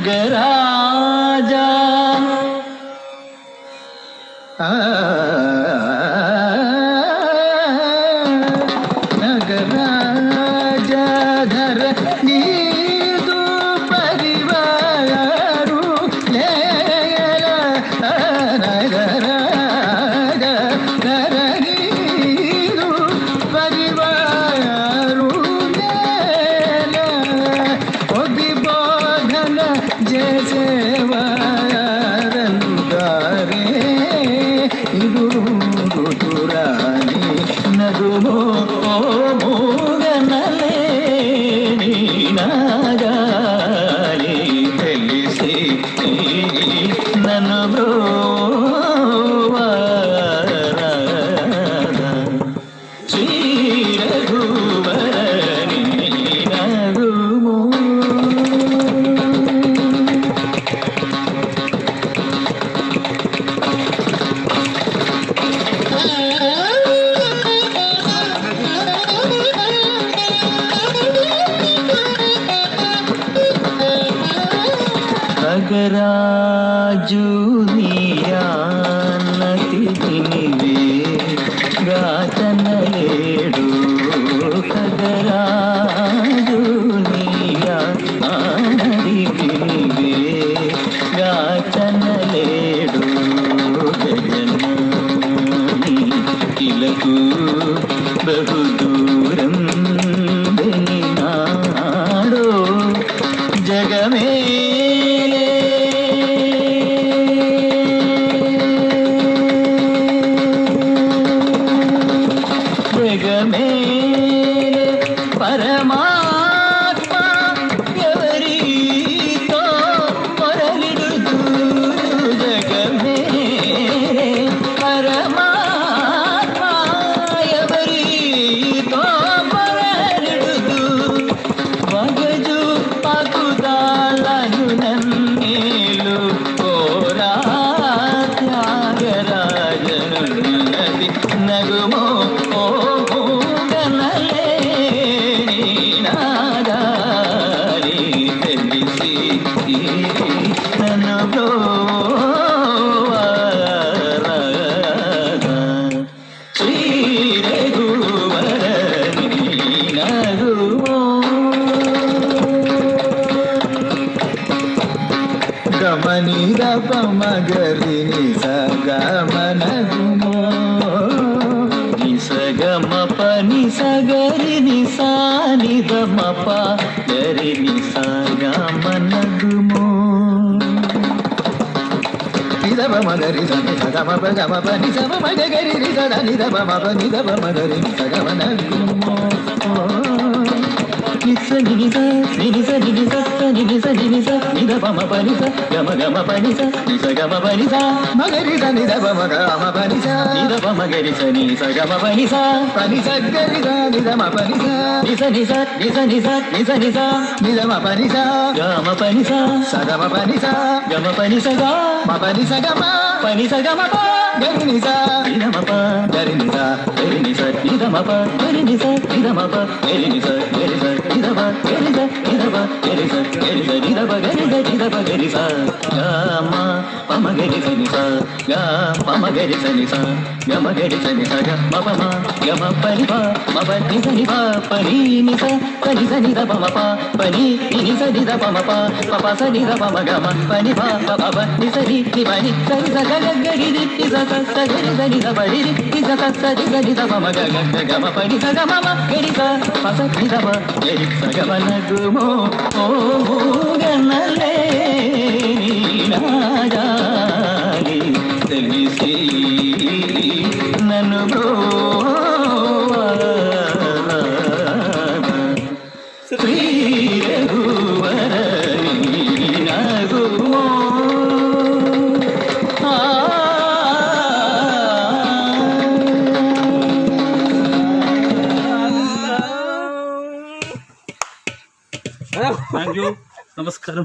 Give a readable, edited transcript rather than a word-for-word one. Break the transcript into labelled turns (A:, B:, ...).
A: ನಗರಾಜ ನಗರಾಜಧರ ನೀದು ಪರಿವಾರು ನಗರಾಜಧರ ನೀದು ಪರಿವಾರು ಒಗಿ ಬೋಧನ ಜಯ ಸೇವಾರಂದಾರೆ ಇದು ಋತುರಾಣಿ ನಗುಮೋ ಮೂಗನಲೇ ನೀನಾಗಾಲಿ ತಿಳಿಸಿ ನನ್ನ ಬ್ರೋವಾರ ಶ್ರೀ ರಘುವರ ನೀನಗುಮೋ ನಗರಾಜು ನೀಯಾನತಿ ತಿನಿವೆ ಗಾತನಲೇಡು ಖಗರಾಜು ನೀಯಾನತಿ ತಿನಿವೆ ಗಾತನಲೇಡು ಗಗನಾನಿ ಕಿಲಕು ಬಹುದೂರಂ ಬೆನಿನಾಡೋ ಜಗಮೇ ಜಗಮೇಲೆ ಪರಮಾತ್ಮ ಎವರಿಗೋ ಹೊರಲಿಡುದು ಜಗಮೇಲೆ ಪರಮಾತ್ಮ ಎವರಿಗೋ ಹೊರಲಿಡುದು ಮಗಜು ಪಾಕುದಾಳನು ನನ್ನೇಲು ಕೋರಾ ತ್ಯಾಗರಾಜನು ನದಿ ನಗುಮೋ ಗಮನಿದ ಪಮಗರಿ ನಿಸ ಗಮನಗುಮೋ ನಿಸ ಗಮ ಪ ನಿಸ ಗರಿ ನಿಸ ನಿದ ಮಪ ಗರಿ ನಿಸ ಗಮನಗುಮೋ ನಿದ ಪಮಗರಿ ನಿಸ ಗಮ ಪ ನಿಸ ಪಮಗರಿ ನಿಸ ನಿದ ಪಮ ಪ ನಿದ ಪಮಗರಿ ನಿಸ ಗಮನಗುಮೋ ನಿಸ ನಿಸ ನಿಸ ನಿಸ ನಿಸ ನಿಸ ನಿದ ಪಮ ಪನಿಸ ಗಮ ಗಮ ಪನಿಸ ನಿಸ ಗಮ ಪನಿಸ ಮಗರಿಸ ನಿದ ಪಮ ಗಮ ಪನಿಸ ನಿದ ಪಮ ಗರಿಸ ನಿಸ ಗಮ ಪನಿಸ ಪನಿಸ ಗರಿಸ ನಿದ ಮ ಪನಿಸ ನಿಸ ನಿಸ ನಿಸ ನಿಸ ನಿಸ ನಿಸ ನಿದ ಮ ಪನಿಸ ಗಮ ಪನಿಸ ಸ ಗಮ ಪನಿಸ ಗಮ ಪನಿಸ ಗ ಮ ಪನಿಸ ಗಮ ಪನಿಸ ಗಮ ಪ ಗರಿ ನಿಸ ನಿದ ಮ ಪ ಗರಿ ನಿಸ ಗರಿ ನಿಸ ನಿದ ಮ ಪ ಗರಿ ನಿಸ ನಿದ ಮ ಪ ಗರಿ ನಿಸ ಗರಿ ಸ ನಿದ ಪ ಗರಿ ಸ ನಿದ ಪ ಗರಿ ಸ ಗರಿ ಸ ನಿದ ಪ ಗರಿ ಸ ನಿದ ಪ ಗರಿ ಸ ಗಮ ಪಮ ಗರಿ ಸ ನಿಸ ಗ ಪಮ ಗರಿ ಸ ನಿಸ ಗಮ ಗರಿ ಸ ನಿಸ ಗ ಮ ಪಮ ಗಮ ಪನಿ ಪ ಮ ಪ ನಿ ಸ ನಿ ಪ ಪನಿ ನಿ ಸ ಪನಿ ಸ ನಿದ ಪ ಮ ಪ ಪನಿ ನಿ ಸ ನಿದ ಪ ಮ ಪ ಪ ಪ ಸ ನಿದ ಪ ಮ ಗ ಮ ಪನಿ ಪ ಪ ಪ ಪ ನಿ ಸ ನಿ ನಿ ಪ ನಿ ಸ ನಿ ಸ ಗ ಗ ಗರಿ ರಿ ನಿ ಸ ಸ ಸ ಗರಿ ಸ ನಿ ಸ ಪ ರಿ ರಿ ನಿ ಸ ಸ ಸ ರಿ ಸ ನಿ ದ ಪ ಮ ಗ ಗ ಗ ಮ ಪ ನಿ ಸ ಗ ಮ ಮ ಗರಿ ಸ ಪ ಸ ನಿ ದ ಪ ಗರಿ ಸ ಗ ಮ ನ ಗು ಮೋ ಓ ಮೂಗನಲೇ ನೀನಾಗಾಲಿ ತಿಳಿಸಿ ನನ್ನು ಬ್ರೋವಾರ ಶ್ರೀ ರಘುವರ ನೀನಾಗುಮೋ
B: ಥ್ಯಾಂಕ್ ಯು, ನಮಸ್ಕಾರ.